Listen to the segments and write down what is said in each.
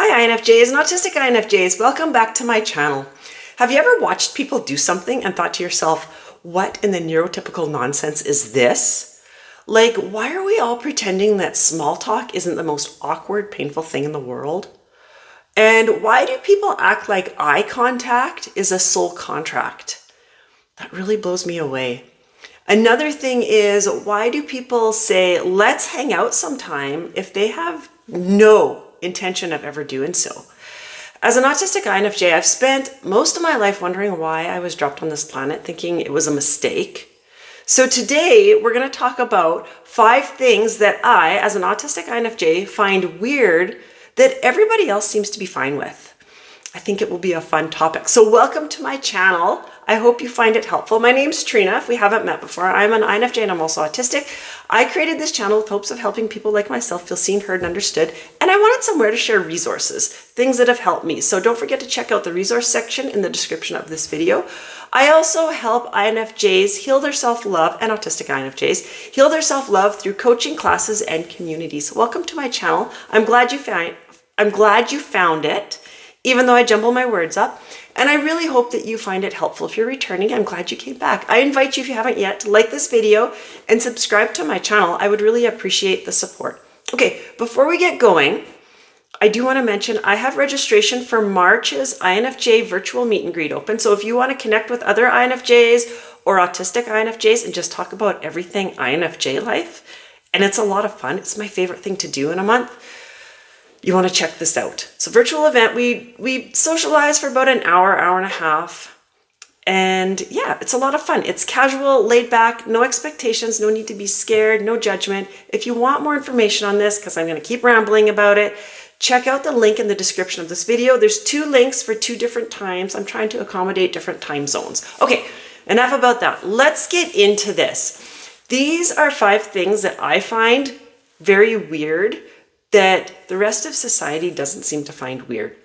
Hi INFJs and Autistic INFJs, welcome back to my channel. Have you ever watched people do something and thought to yourself, what in the neurotypical nonsense is this? Like, why are we all pretending that small talk isn't the most awkward, painful thing in the world? And why do people act like eye contact is a soul contract? That really blows me away. Another thing is, why do people say, let's hang out sometime if they have no intention of ever doing so? As an autistic INFJ, I've spent most of my life wondering why I was dropped on this planet, thinking it was a mistake. So today we're going to talk about 5 things that I, as an autistic INFJ, find weird that everybody else seems to be fine with. I think it will be a fun topic. So welcome to my channel. I hope you find it helpful. My name's Trina, if we haven't met before. I'm an INFJ and I'm also autistic. I created this channel with hopes of helping people like myself feel seen, heard, and understood. And I wanted somewhere to share resources, things that have helped me. So don't forget to check out the resource section in the description of this video. I also help INFJs heal their self-love, and autistic INFJs heal their self-love through coaching classes and communities. Welcome to my channel. I'm glad you found it, even though I jumble my words up. And I really hope that you find it helpful. If you're returning, I'm glad you came back. I invite you, if you haven't yet, to like this video and subscribe to my channel. I would really appreciate the support. Okay, before we get going, I do want to mention I have registration for March's INFJ virtual meet and greet open. So if you want to connect with other INFJs or autistic INFJs and just talk about everything INFJ life, and it's a lot of fun. It's my favorite thing to do in a month. You want to check this out. So virtual event, we socialize for about an hour, hour and a half. And yeah, it's a lot of fun. It's casual, laid back, no expectations, no need to be scared, no judgment. If you want more information on this, because I'm going to keep rambling about it, check out the link in the description of this video. There's 2 links for 2 different times. I'm trying to accommodate different time zones. Okay, enough about that. Let's get into this. These are 5 things that I find very weird that the rest of society doesn't seem to find weird.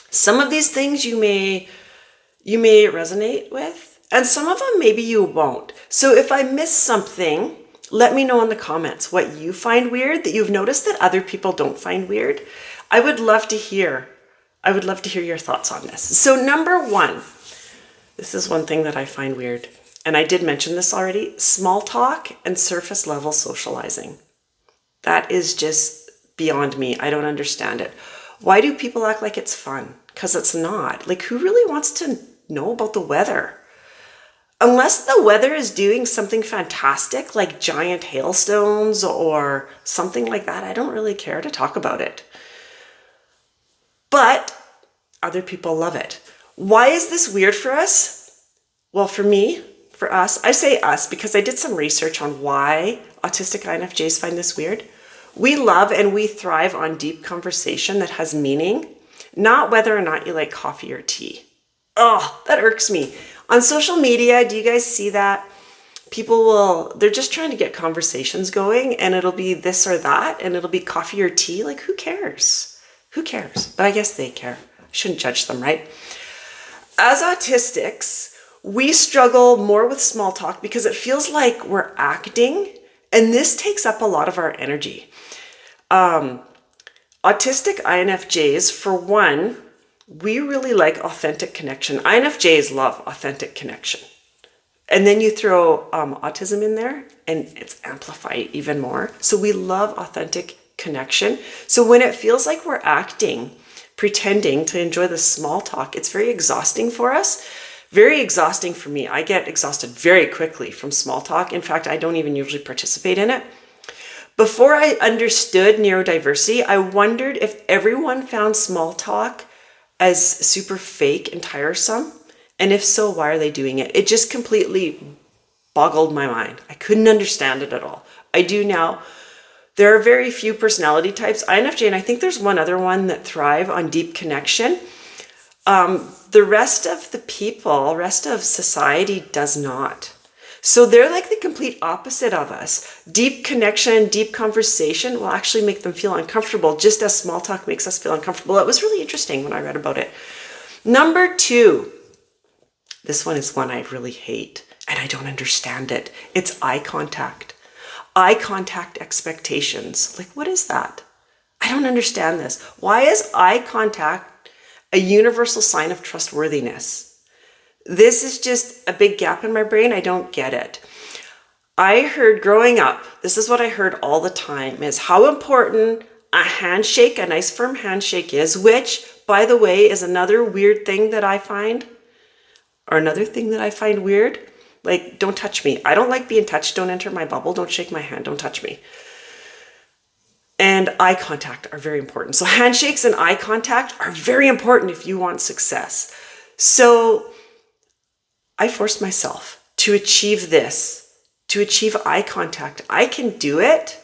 Some of these things you may resonate with, and some of them maybe you won't. So if I miss something, let me know in the comments what you find weird that you've noticed that other people don't find weird. I would love to hear your thoughts on this. So number 1, this is one thing that I find weird, and I did mention this already, small talk and surface level socializing. That is just beyond me. I don't understand it. Why do people act like it's fun? Because it's not. Like, who really wants to know about the weather? Unless the weather is doing something fantastic, like giant hailstones or something like that, I don't really care to talk about it. But other people love it. Why is this weird for us? Well, for me, for us, I say us because I did some research on why autistic INFJs find this weird. We love and we thrive on deep conversation that has meaning, not whether or not you like coffee or tea. Oh, that irks me. On social media, do you guys see that? They're just trying to get conversations going and it'll be this or that and it'll be coffee or tea. Like, who cares? Who cares? But I guess they care. I shouldn't judge them, right? As autistics, we struggle more with small talk because it feels like we're acting, and this takes up a lot of our energy. Autistic INFJs, for one, we really like authentic connection. INFJs love authentic connection. And then you throw autism in there and it's amplified even more. So we love authentic connection. So when it feels like we're acting, pretending to enjoy the small talk, it's very exhausting for us. Very exhausting for me. I get exhausted very quickly from small talk. In fact, I don't even usually participate in it. Before I understood neurodiversity, I wondered if everyone found small talk as super fake and tiresome. And if so, why are they doing it? It just completely boggled my mind. I couldn't understand it at all. I do now. There are very few personality types, INFJ, and I think there's one other one that thrive on deep connection. The rest of society does not. So they're like the complete opposite of us. Deep connection, deep conversation will actually make them feel uncomfortable, just as small talk makes us feel uncomfortable. It was really interesting when I read about it. Number 2, this one is one I really hate, and I don't understand it. It's eye contact. Eye contact expectations. Like, what is that? I don't understand this. Why is eye contact a universal sign of trustworthiness? This is just a big gap in my brain. I don't get it. I heard growing up, this is what I heard all the time, is how important a handshake, a nice firm handshake is, which, by the way, is another weird thing that I find, or another thing that I find weird. Like, don't touch me. I don't like being touched. Don't enter my bubble. Don't shake my hand. Don't touch me. And eye contact are very important. So handshakes and eye contact are very important if you want success. So I forced myself to achieve this, to achieve eye contact. I can do it.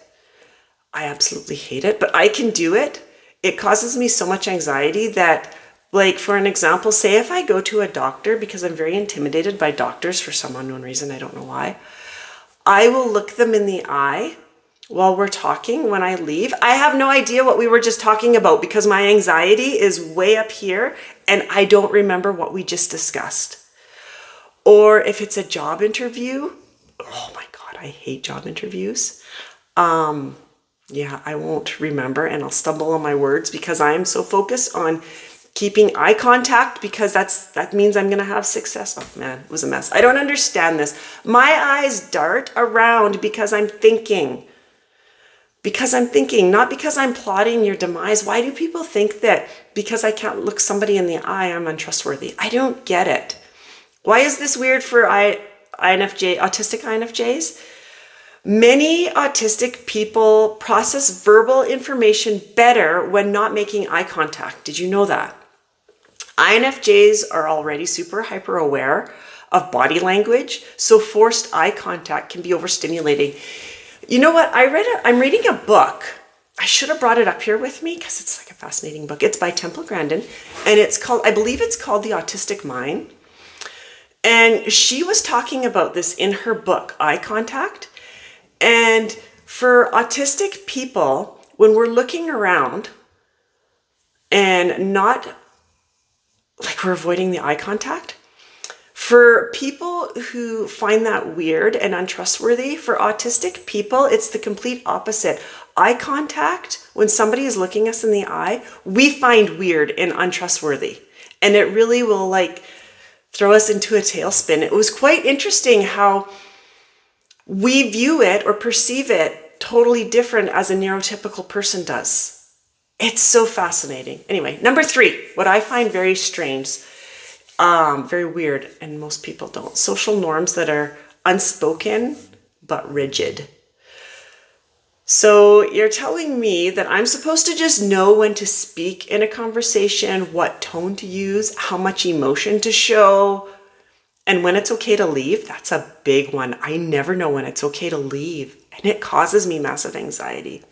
I absolutely hate it, but I can do it. It causes me so much anxiety that, like, for an example, say if I go to a doctor, because I'm very intimidated by doctors for some unknown reason, I don't know why, I will look them in the eye while we're talking when I leave. I have no idea what we were just talking about because my anxiety is way up here and I don't remember what we just discussed. Or if it's a job interview, oh my God, I hate job interviews. Yeah, I won't remember and I'll stumble on my words because I am so focused on keeping eye contact because that means I'm going to have success. Oh man, it was a mess. I don't understand this. My eyes dart around because I'm thinking. Not because I'm plotting your demise. Why do people think that because I can't look somebody in the eye, I'm untrustworthy? I don't get it. Why is this weird for autistic INFJs? Many autistic people process verbal information better when not making eye contact. Did you know that? INFJs are already super hyper aware of body language, so forced eye contact can be overstimulating. You know what? I'm reading a book. I should have brought it up here with me because it's like a fascinating book. It's by Temple Grandin and I believe it's called The Autistic Mind. And she was talking about this in her book, Eye Contact. And for autistic people, when we're looking around and not, like, we're avoiding the eye contact, for people who find that weird and untrustworthy, for autistic people, it's the complete opposite. Eye contact, when somebody is looking us in the eye, we find weird and untrustworthy. And it really will, like, throw us into a tailspin. It was quite interesting how we view it or perceive it totally different as a neurotypical person does. It's so fascinating. Anyway, number 3, what I find very strange, very weird, and most people don't. Social norms that are unspoken but rigid. So you're telling me that I'm supposed to just know when to speak in a conversation, what tone to use, how much emotion to show, and when it's okay to leave? That's a big one. I never know when it's okay to leave, and it causes me massive anxiety.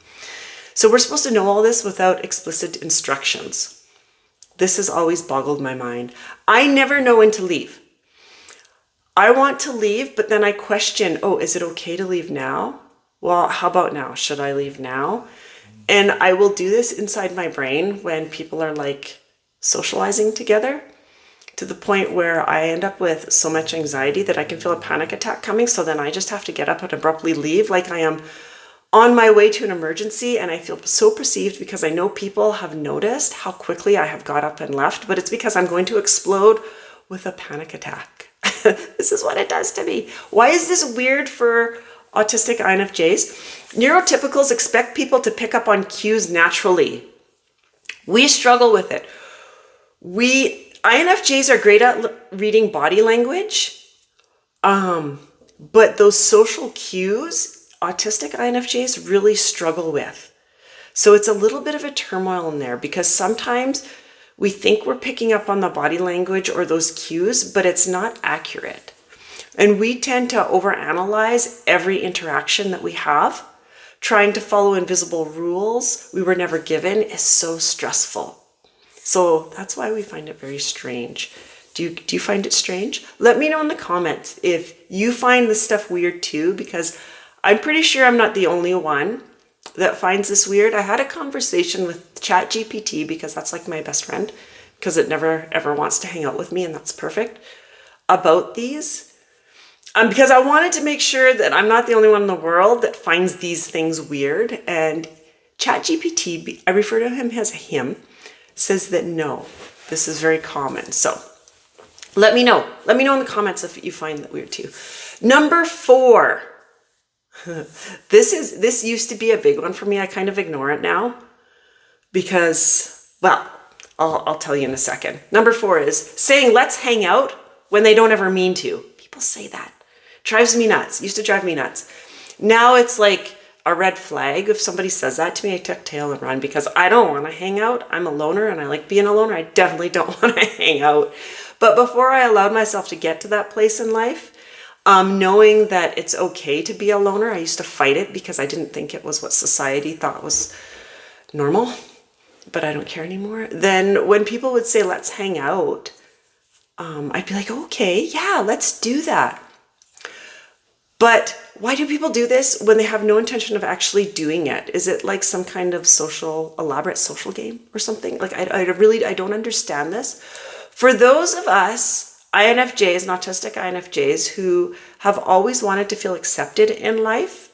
So we're supposed to know all this without explicit instructions. This has always boggled my mind. I never know when to leave. I want to leave, but then I question, oh, is it okay to leave now? Well, how about now? Should I leave now? And I will do this inside my brain when people are like socializing together, to the point where I end up with so much anxiety that I can feel a panic attack coming. So then I just have to get up and abruptly leave like I am on my way to an emergency. And I feel so perceived because I know people have noticed how quickly I have got up and left, but it's because I'm going to explode with a panic attack. This is what it does to me. Why is this weird for autistic INFJs? Neurotypicals expect people to pick up on cues naturally. We struggle with it. INFJs are great at reading body language, but those social cues, autistic INFJs really struggle with. So it's a little bit of a turmoil in there because sometimes we think we're picking up on the body language or those cues, but it's not accurate. And we tend to overanalyze every interaction that we have. Trying to follow invisible rules we were never given is so stressful. So that's why we find it very strange. Do you find it strange? Let me know in the comments if you find this stuff weird too, because I'm pretty sure I'm not the only one that finds this weird. I had a conversation with ChatGPT, because that's like my best friend, because it never ever wants to hang out with me, and that's perfect, about these. Because I wanted to make sure that I'm not the only one in the world that finds these things weird. And ChatGPT, I refer to him as him, says that no, this is very common. So let me know. Let me know in the comments if you find that weird too. Number 4. This used to be a big one for me. I kind of ignore it now because, well, I'll tell you in a second. Number 4 is saying let's hang out when they don't ever mean to. People say that. Drives me nuts. Used to drive me nuts. Now it's like a red flag. If somebody says that to me, I tuck tail and run because I don't want to hang out. I'm a loner and I like being a loner. I definitely don't want to hang out. But before I allowed myself to get to that place in life, knowing that it's okay to be a loner, I used to fight it because I didn't think it was what society thought was normal, but I don't care anymore. Then when people would say, let's hang out, I'd be like, okay, yeah, let's do that. But why do people do this when they have no intention of actually doing it? Is it like some kind of elaborate social game or something? Like, I don't understand this. For those of us, INFJs and autistic INFJs who have always wanted to feel accepted in life,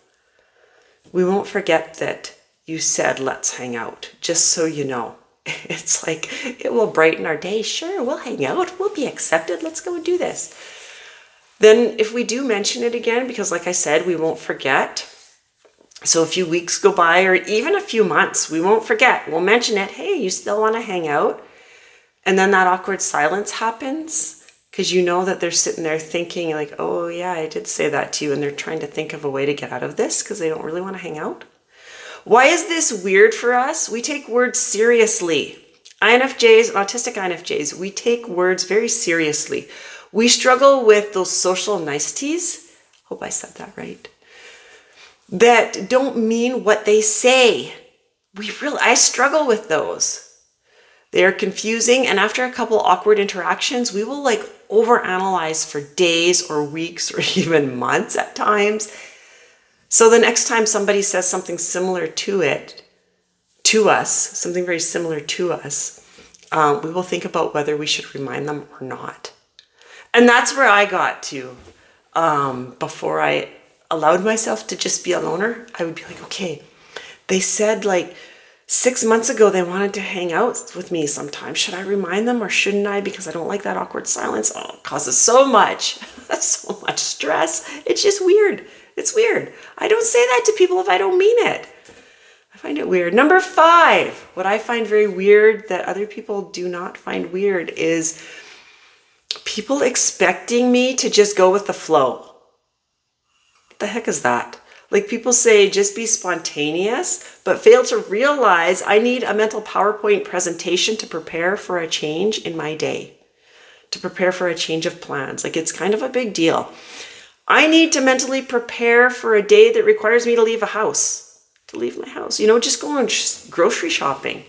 we won't forget that you said, let's hang out, just so you know. It's like, it will brighten our day. Sure, we'll hang out. We'll be accepted. Let's go and do this. Then if we do mention it again, because like I said, we won't forget. So a few weeks go by or even a few months, we won't forget. We'll mention it. Hey, you still want to hang out? And then that awkward silence happens because you know that they're sitting there thinking like, oh yeah, I did say that to you. And they're trying to think of a way to get out of this because they don't really want to hang out. Why is this weird for us? We take words seriously. INFJs, autistic INFJs, we take words very seriously. We struggle with those social niceties. Hope I said that right. That don't mean what they say. I struggle with those. They are confusing, and after a couple awkward interactions, we will like overanalyze for days or weeks or even months at times. So the next time somebody says something similar to us, something very similar to us, we will think about whether we should remind them or not. And that's where I got to before I allowed myself to just be a loner. I would be like, okay, they said like 6 months ago they wanted to hang out with me sometime. Should I remind them or shouldn't I? Because I don't like that awkward silence. Oh, it causes so much stress. It's just weird. It's weird. I don't say that to people if I don't mean it. I find it weird. Number 5, what I find very weird that other people do not find weird is people expecting me to just go with the flow. What the heck is that? Like people say, just be spontaneous, but fail to realize I need a mental PowerPoint presentation to prepare for a change in my day, to prepare for a change of plans. Like it's kind of a big deal. I need to mentally prepare for a day that requires me to leave my house, just going grocery shopping.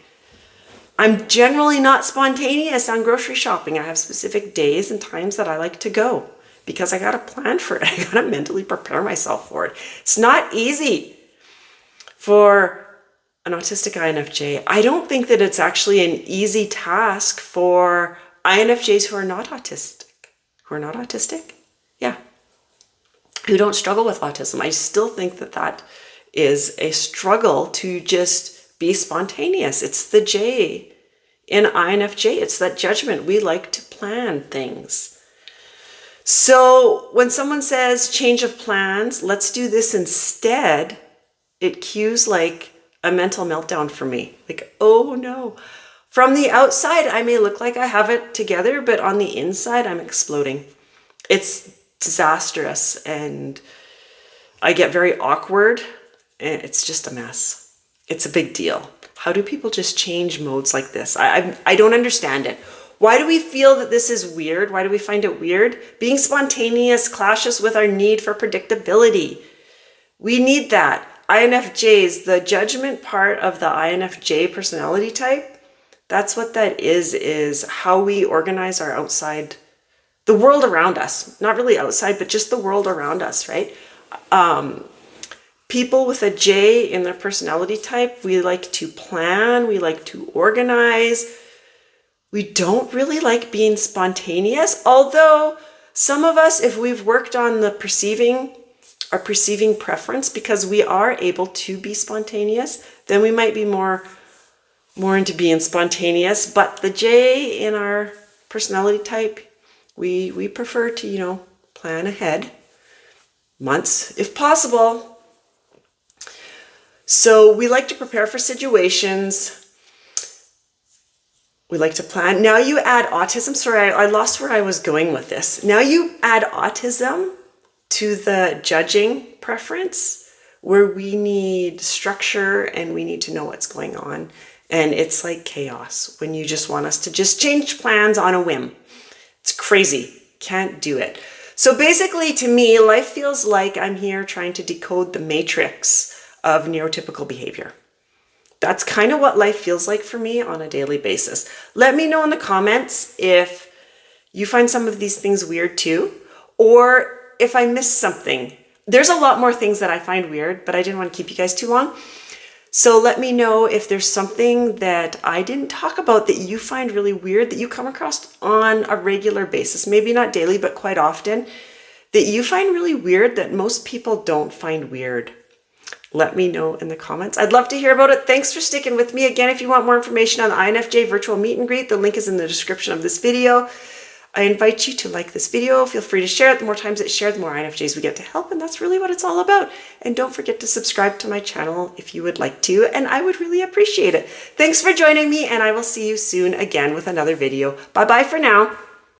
I'm generally not spontaneous on grocery shopping. I have specific days and times that I like to go because I got to plan for it. I got to mentally prepare myself for it. It's not easy for an autistic INFJ. I don't think that it's actually an easy task for INFJs who are not autistic. Yeah. Who don't struggle with autism. I still think that that is a struggle to just be spontaneous. It's the J in INFJ. It's that judgment. We like to plan things. So when someone says change of plans, let's do this instead, it cues like a mental meltdown for me. Like, oh no. From the outside, I may look like I have it together, but on the inside, I'm exploding. It's disastrous and I get very awkward and it's just a mess. It's a big deal. How do people just change modes like this? I don't understand it. Why do we feel that this is weird? Why do we find it weird? Being spontaneous clashes with our need for predictability. We need that. INFJs, the judgment part of the INFJ personality type, that's what that is how we organize our outside, the world around us. Not really outside, but just the world around us, right? People with a J in their personality type, we like to plan, we like to organize. We don't really like being spontaneous, although some of us, if we've worked on our perceiving preference, because we are able to be spontaneous, then we might be more into being spontaneous. But the J in our personality type, we prefer to, you know, plan ahead, months if possible. So we like to prepare for situations. We like to plan. Now you add autism. Sorry, I lost where I was going with this. Now you add autism to the judging preference, where we need structure and we need to know what's going on. And it's like chaos when you just want us to just change plans on a whim. It's crazy. Can't do it. So basically, to me, life feels like I'm here trying to decode the matrix of neurotypical behavior. That's kind of what life feels like for me on a daily basis. Let me know in the comments if you find some of these things weird too, or if I missed something. There's a lot more things that I find weird, but I didn't want to keep you guys too long. So let me know if there's something that I didn't talk about that you find really weird, that you come across on a regular basis, maybe not daily, but quite often, that you find really weird that most people don't find weird. Let me know in the comments. I'd love to hear about it. Thanks for sticking with me. Again, if you want more information on the INFJ virtual meet and greet, the link is in the description of this video. I invite you to like this video. Feel free to share it. The more times it's shared, the more INFJs we get to help, and that's really what it's all about. And don't forget to subscribe to my channel if you would like to, and I would really appreciate it. Thanks for joining me, and I will see you soon again with another video. Bye-bye for now.